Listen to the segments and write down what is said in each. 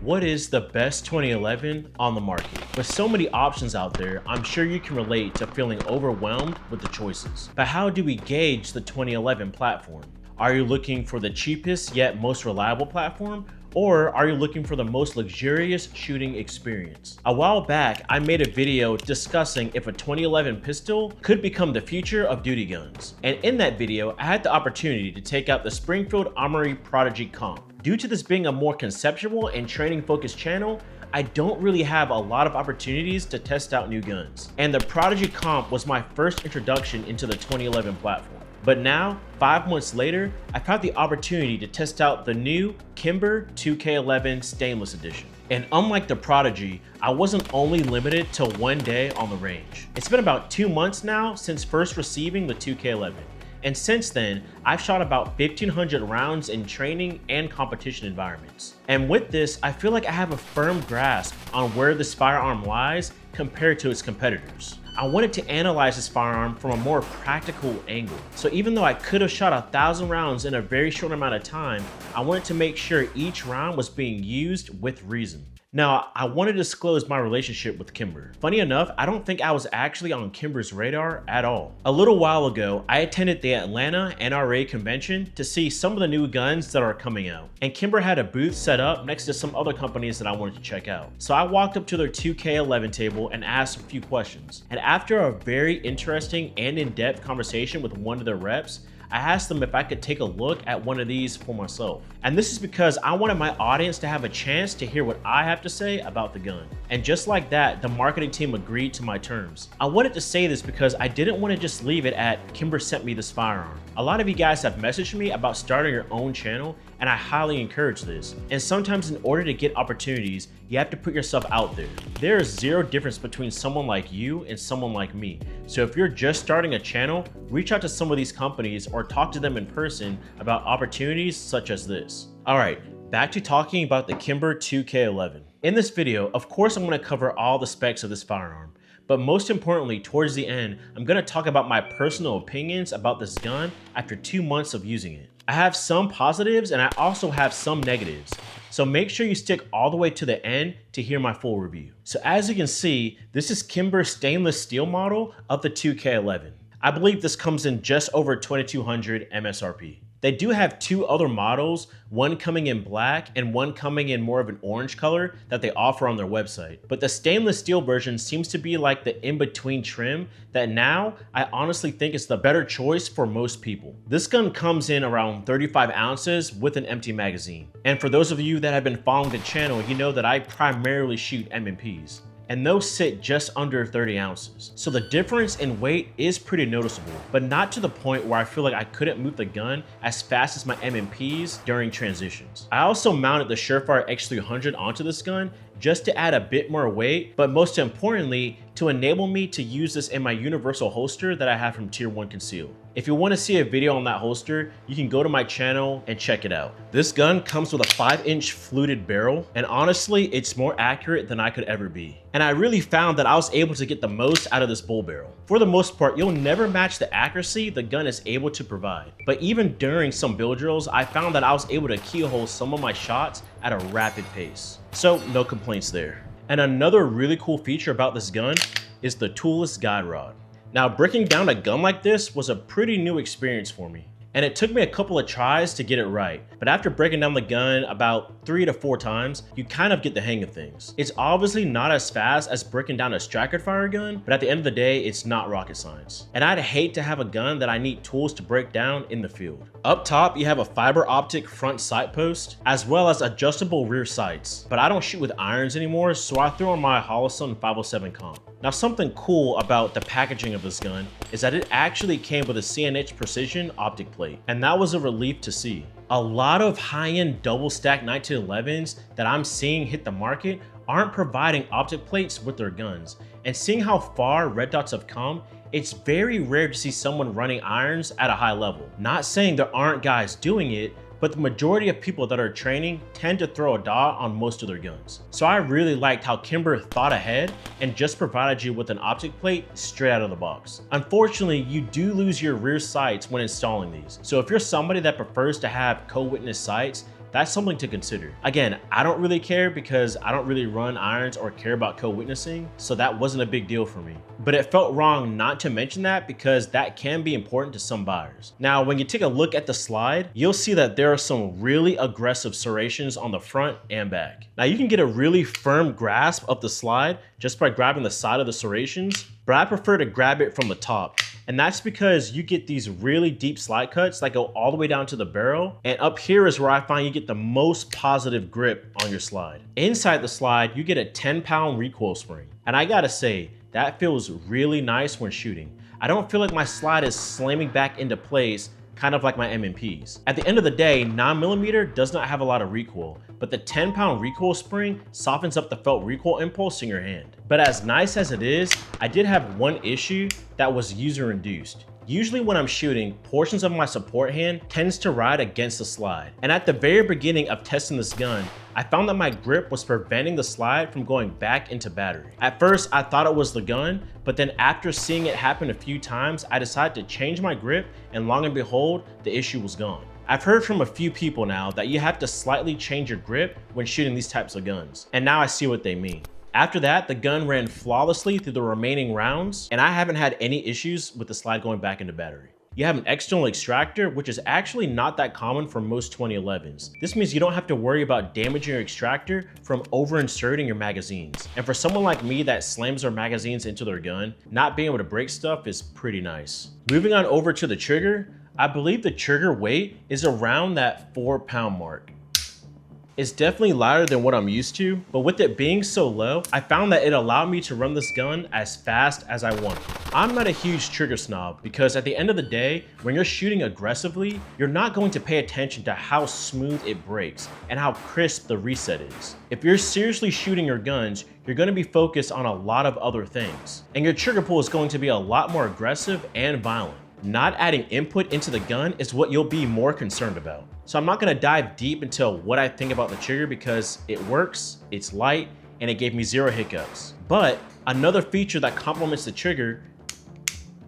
What is the best 2011 on the market? With so many options out there, I'm sure you can relate to feeling overwhelmed with the choices. But how do we gauge the 2011 platform? Are you looking for the cheapest yet most reliable platform? Or are you looking for the most luxurious shooting experience? A while back, I made a video discussing if a 2011 pistol could become the future of duty guns. And in that video, I had the opportunity to take out the Springfield Armory Prodigy Comp. Due to this being a more conceptual and training focused channel, I don't really have a lot of opportunities to test out new guns. And the Prodigy Comp was my first introduction into the 2011 platform. But now, 5 months later, I've had the opportunity to test out the new Kimber 2K11 Stainless Edition. And unlike the Prodigy, I wasn't only limited to 1 day on the range. It's been about 2 months now since first receiving the 2K11. And since then, I've shot about 1,500 rounds in training and competition environments. And with this, I feel like I have a firm grasp on where this firearm lies compared to its competitors. I wanted to analyze this firearm from a more practical angle. So even though I could have shot 1,000 rounds in a very short amount of time, I wanted to make sure each round was being used with reason. Now, I want to disclose my relationship with Kimber. Funny enough, I don't think I was actually on Kimber's radar at all. A little while ago, I attended the Atlanta NRA convention to see some of the new guns that are coming out. And Kimber had a booth set up next to some other companies that I wanted to check out. So I walked up to their 2K11 table and asked a few questions. And after a very interesting and in-depth conversation with one of their reps, I asked them if I could take a look at one of these for myself. And this is because I wanted my audience to have a chance to hear what I have to say about the gun. And just like that, the marketing team agreed to my terms. I wanted to say this because I didn't want to just leave it at Kimber sent me this firearm. A lot of you guys have messaged me about starting your own channel, and I highly encourage this. And sometimes in order to get opportunities, you have to put yourself out there. There is zero difference between someone like you and someone like me. So if you're just starting a channel, reach out to some of these companies or talk to them in person about opportunities such as this. All right, back to talking about the Kimber 2K11. In this video, of course, I'm going to cover all the specs of this firearm. But most importantly, towards the end, I'm going to talk about my personal opinions about this gun after 2 months of using it. I have some positives and I also have some negatives. So make sure you stick all the way to the end to hear my full review. So as you can see, this is Kimber's stainless steel model of the 2K11. I believe this comes in just over $2,200 MSRP. They do have 2 other models, one coming in black and one coming in more of an orange color that they offer on their website. But the stainless steel version seems to be like the in-between trim that now I honestly think is the better choice for most people. This gun comes in around 35 ounces with an empty magazine. And for those of you that have been following the channel, you know that I primarily shoot M&Ps. And those sit just under 30 ounces. So the difference in weight is pretty noticeable, but not to the point where I feel like I couldn't move the gun as fast as my M&Ps during transitions. I also mounted the Surefire X300 onto this gun just to add a bit more weight, but most importantly, to enable me to use this in my universal holster that I have from Tier 1 Concealed. If you want to see a video on that holster, you can go to my channel and check it out. This gun comes with a 5-inch fluted barrel, and honestly, it's more accurate than I could ever be. And I really found that I was able to get the most out of this bull barrel. For the most part, you'll never match the accuracy the gun is able to provide. But even during some build drills, I found that I was able to keyhole some of my shots at a rapid pace. So no complaints there. And another really cool feature about this gun is the toolless guide rod. Now, breaking down a gun like this was a pretty new experience for me. And it took me a couple of tries to get it right. But after breaking down the gun about 3 to 4 times, you kind of get the hang of things. It's obviously not as fast as breaking down a striker fire gun, but at the end of the day, it's not rocket science. And I'd hate to have a gun that I need tools to break down in the field. Up top, you have a fiber optic front sight post, as well as adjustable rear sights. But I don't shoot with irons anymore, so I throw on my Holosun 507 comp. Now, something cool about the packaging of this gun is that it actually came with a CNH Precision optic plate, and that was a relief to see. A lot of high-end double-stack 1911s that I'm seeing hit the market aren't providing optic plates with their guns, and seeing how far Red Dots have come, it's very rare to see someone running irons at a high level. Not saying there aren't guys doing it, but the majority of people that are training tend to throw a dot on most of their guns. So I really liked how Kimber thought ahead and just provided you with an optic plate straight out of the box. Unfortunately, you do lose your rear sights when installing these. So if you're somebody that prefers to have co-witness sights, That's something to consider. Again, I don't really care because I don't really run irons or care about co-witnessing, so that wasn't a big deal for me. But it felt wrong not to mention that because that can be important to some buyers. Now, when you take a look at the slide, you'll see that there are some really aggressive serrations on the front and back. Now, you can get a really firm grasp of the slide just by grabbing the side of the serrations, but I prefer to grab it from the top. And that's because you get these really deep slide cuts that go all the way down to the barrel. And up here is where I find you get the most positive grip on your slide. Inside the slide, you get a 10-pound recoil spring. And I gotta say, that feels really nice when shooting. I don't feel like my slide is slamming back into place, kind of like my M&Ps. At the end of the day, 9mm does not have a lot of recoil, but the 10-pound recoil spring softens up the felt recoil impulse in your hand. But as nice as it is, I did have one issue that was user-induced. Usually when I'm shooting, portions of my support hand tends to ride against the slide. And at the very beginning of testing this gun, I found that my grip was preventing the slide from going back into battery. At first, I thought it was the gun, but then after seeing it happen a few times, I decided to change my grip, and long and behold, the issue was gone. I've heard from a few people now that you have to slightly change your grip when shooting these types of guns, and now I see what they mean. After that, the gun ran flawlessly through the remaining rounds, and I haven't had any issues with the slide going back into battery. You have an external extractor, which is actually not that common for most 2011s. This means you don't have to worry about damaging your extractor from over-inserting your magazines. And for someone like me that slams their magazines into their gun, not being able to break stuff is pretty nice. Moving on over to the trigger, I believe the trigger weight is around that 4-pound mark. It's definitely lighter than what I'm used to, but with it being so low, I found that it allowed me to run this gun as fast as I wanted. I'm not a huge trigger snob because at the end of the day, when you're shooting aggressively, you're not going to pay attention to how smooth it breaks and how crisp the reset is. If you're seriously shooting your guns, you're going to be focused on a lot of other things, and your trigger pull is going to be a lot more aggressive and violent. Not adding input into the gun is what you'll be more concerned about. So I'm not gonna dive deep into what I think about the trigger because it works, it's light, and it gave me 0 hiccups. But another feature that complements the trigger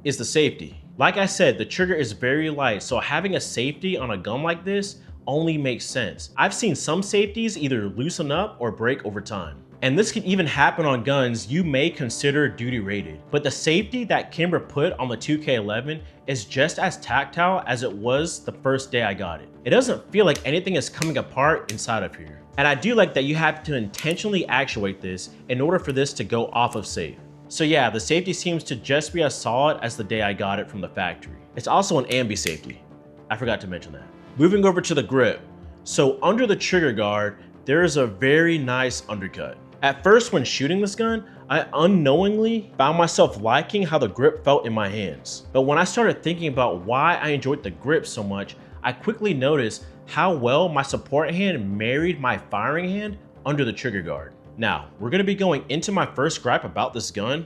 is the safety. Like I said, the trigger is very light, so having a safety on a gun like this only makes sense. I've seen some safeties either loosen up or break over time. And this can even happen on guns you may consider duty rated. But the safety that Kimber put on the 2K11 is just as tactile as it was the first day I got it. It doesn't feel like anything is coming apart inside of here. And I do like that you have to intentionally actuate this in order for this to go off of safe. So yeah, the safety seems to just be as solid as the day I got it from the factory. It's also an ambi safety. I forgot to mention that. Moving over to the grip. So under the trigger guard, there is a very nice undercut. At first, when shooting this gun, I unknowingly found myself liking how the grip felt in my hands. But when I started thinking about why I enjoyed the grip so much, I quickly noticed how well my support hand married my firing hand under the trigger guard. Now, we're gonna be going into my first gripe about this gun,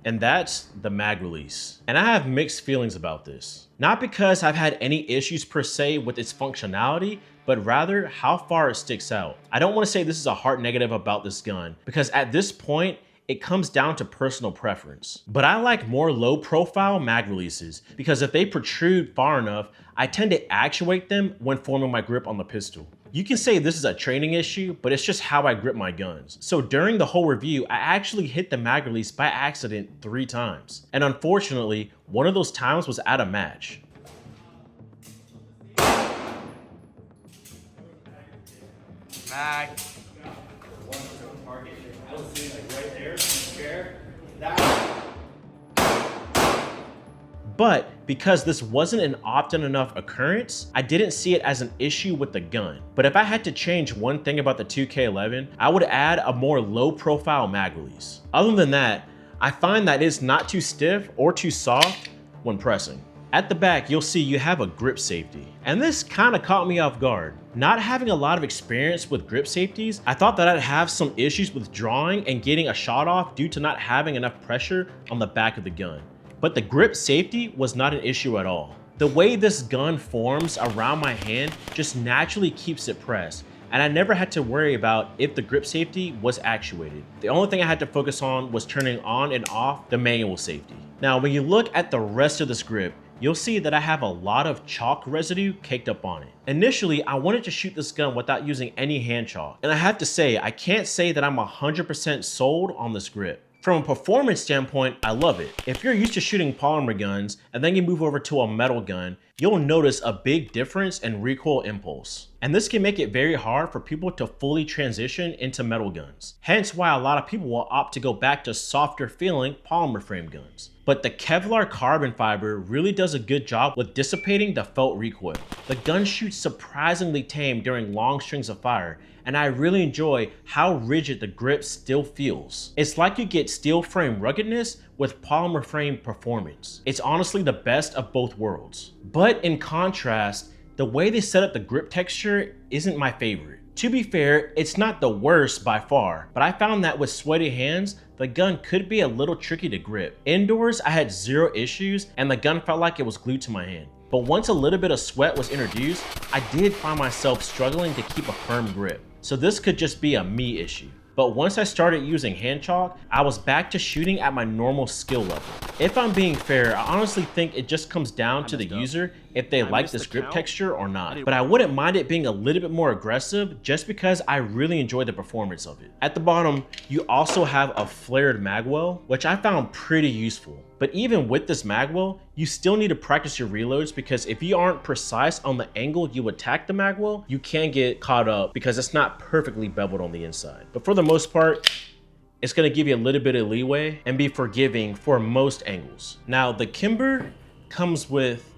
and that's the mag release. And I have mixed feelings about this. Not because I've had any issues per se with its functionality, but rather how far it sticks out. I don't want to say this is a hard negative about this gun, because at this point, it comes down to personal preference. But I like more low profile mag releases, because if they protrude far enough, I tend to actuate them when forming my grip on the pistol. You can say this is a training issue, but it's just how I grip my guns. So during the whole review, I actually hit the mag release by accident 3 times. And unfortunately, one of those times was at a match. Mag. I was sitting like right there in the chair. But because this wasn't an often enough occurrence, I didn't see it as an issue with the gun. But if I had to change one thing about the 2K11, I would add a more low profile mag release. Other than that, I find that it's not too stiff or too soft when pressing. At the back, you'll see you have a grip safety. And this kind of caught me off guard. Not having a lot of experience with grip safeties, I thought that I'd have some issues with drawing and getting a shot off due to not having enough pressure on the back of the gun. But the grip safety was not an issue at all. The way this gun forms around my hand just naturally keeps it pressed, and I never had to worry about if the grip safety was actuated. The only thing I had to focus on was turning on and off the manual safety. Now, when you look at the rest of this grip, you'll see that I have a lot of chalk residue caked up on it. Initially, I wanted to shoot this gun without using any hand chalk, and I have to say, I can't say that I'm 100% sold on this grip. From a performance standpoint, I love it. If you're used to shooting polymer guns and then you move over to a metal gun, you'll notice a big difference in recoil impulse. And this can make it very hard for people to fully transition into metal guns. Hence why a lot of people will opt to go back to softer feeling polymer frame guns. But the Kevlar carbon fiber really does a good job with dissipating the felt recoil. The gun shoots surprisingly tame during long strings of fire, and I really enjoy how rigid the grip still feels. It's like you get steel frame ruggedness with polymer frame performance. It's honestly the best of both worlds. But in contrast, the way they set up the grip texture isn't my favorite. To be fair, it's not the worst by far, but I found that with sweaty hands, the gun could be a little tricky to grip. Indoors, I had zero issues and the gun felt like it was glued to my hand. But once a little bit of sweat was introduced, I did find myself struggling to keep a firm grip. So this could just be a me issue. But once I started using hand chalk, I was back to shooting at my normal skill level. If I'm being fair, I honestly think it just comes down to the user if they like this grip texture or not. But I wouldn't mind it being a little bit more aggressive just because I really enjoy the performance of it. At the bottom, you also have a flared magwell, which I found pretty useful. But even with this magwell, you still need to practice your reloads because if you aren't precise on the angle you attack the magwell, you can get caught up because it's not perfectly beveled on the inside. But for the most part, it's gonna give you a little bit of leeway and be forgiving for most angles. Now, the Kimber comes with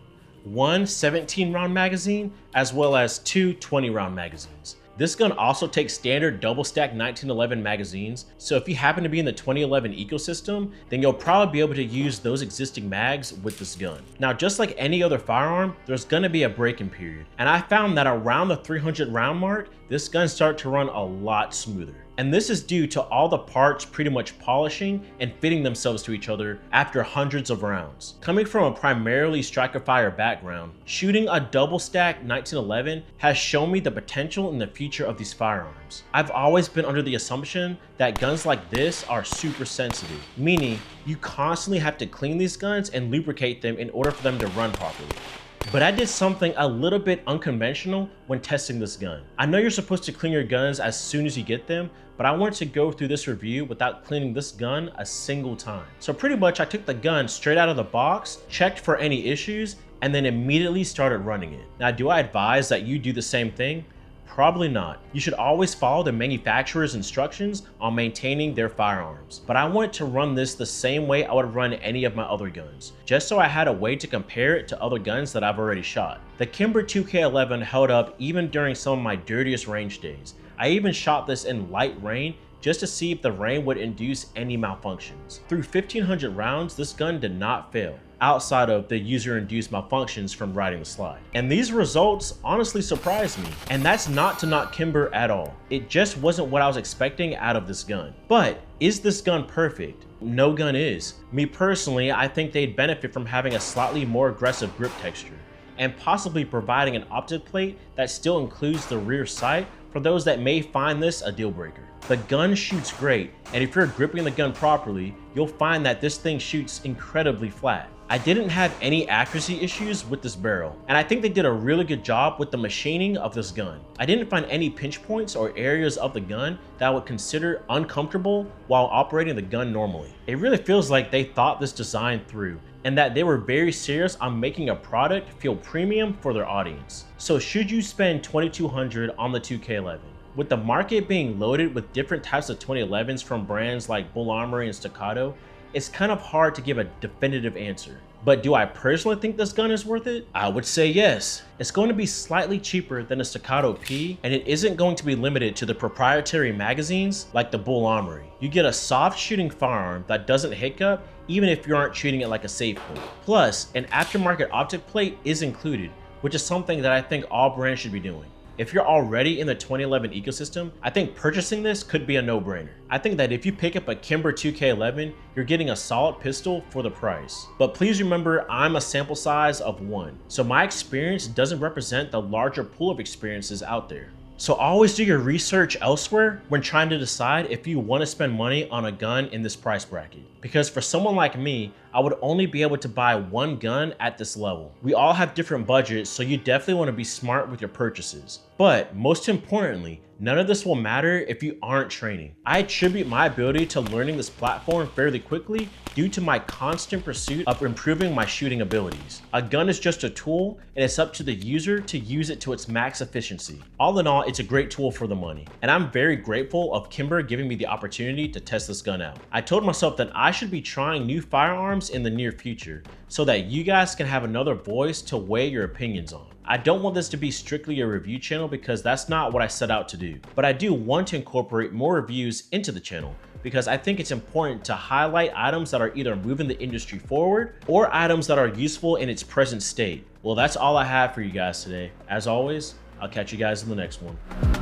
one 17-round magazine as well as two 20-round magazines. This gun also takes standard double-stack 1911 magazines, so if you happen to be in the 2011 ecosystem, then you'll probably be able to use those existing mags with this gun. Now, just like any other firearm, there's gonna be a break-in period, and I found that around the 300 round mark, this gun started to run a lot smoother. And this is due to all the parts pretty much polishing and fitting themselves to each other after hundreds of rounds. Coming from a primarily striker fire background, shooting a double stack 1911 has shown me the potential in the future of these firearms. I've always been under the assumption that guns like this are super sensitive, meaning you constantly have to clean these guns and lubricate them in order for them to run properly. But I did something a little bit unconventional when testing this gun. I know you're supposed to clean your guns as soon as you get them, but I wanted to go through this review without cleaning this gun a single time. So pretty much I took the gun straight out of the box, checked for any issues, and then immediately started running it. Now, do I advise that you do the same thing? Probably not. You should always follow the manufacturer's instructions on maintaining their firearms. But I wanted to run this the same way I would run any of my other guns, just so I had a way to compare it to other guns that I've already shot. The Kimber 2K11 held up even during some of my dirtiest range days. I even shot this in light rain just to see if the rain would induce any malfunctions. Through 1500 rounds, this gun did not fail, outside of the user-induced malfunctions from riding the slide. And these results honestly surprised me, and that's not to knock Kimber at all. It just wasn't what I was expecting out of this gun. But is this gun perfect? No gun is. Me personally, I think they'd benefit from having a slightly more aggressive grip texture, and possibly providing an optic plate that still includes the rear sight for those that may find this a deal breaker. The gun shoots great, and if you're gripping the gun properly, you'll find that this thing shoots incredibly flat. I didn't have any accuracy issues with this barrel, and I think they did a really good job with the machining of this gun. I didn't find any pinch points or areas of the gun that I would consider uncomfortable while operating the gun normally. It really feels like they thought this design through, and that they were very serious on making a product feel premium for their audience. So should you spend $2,200 on the 2K11? With the market being loaded with different types of 2011s from brands like Bull Armory and Staccato, it's kind of hard to give a definitive answer. But do I personally think this gun is worth it? I would say yes. It's going to be slightly cheaper than a Staccato P, and it isn't going to be limited to the proprietary magazines like the Bull Armory. You get a soft shooting firearm that doesn't hiccup even if you aren't treating it like a safe point. Plus, an aftermarket optic plate is included, which is something that I think all brands should be doing. If you're already in the 2011 ecosystem, I think purchasing this could be a no-brainer. I think that if you pick up a Kimber 2K11, you're getting a solid pistol for the price. But please remember, I'm a sample size of one, so my experience doesn't represent the larger pool of experiences out there. So always do your research elsewhere when trying to decide if you want to spend money on a gun in this price bracket. Because for someone like me, I would only be able to buy one gun at this level. We all have different budgets, so you definitely want to be smart with your purchases. But most importantly, none of this will matter if you aren't training. I attribute my ability to learning this platform fairly quickly due to my constant pursuit of improving my shooting abilities. A gun is just a tool, and it's up to the user to use it to its max efficiency. All in all, it's a great tool for the money, and I'm very grateful of Kimber giving me the opportunity to test this gun out. I told myself that I should be trying new firearms in the near future so that you guys can have another voice to weigh your opinions on. I don't want this to be strictly a review channel because that's not what I set out to do, but I do want to incorporate more reviews into the channel because I think it's important to highlight items that are either moving the industry forward or items that are useful in its present state. Well, that's all I have for you guys today. As always, I'll catch you guys in the next one.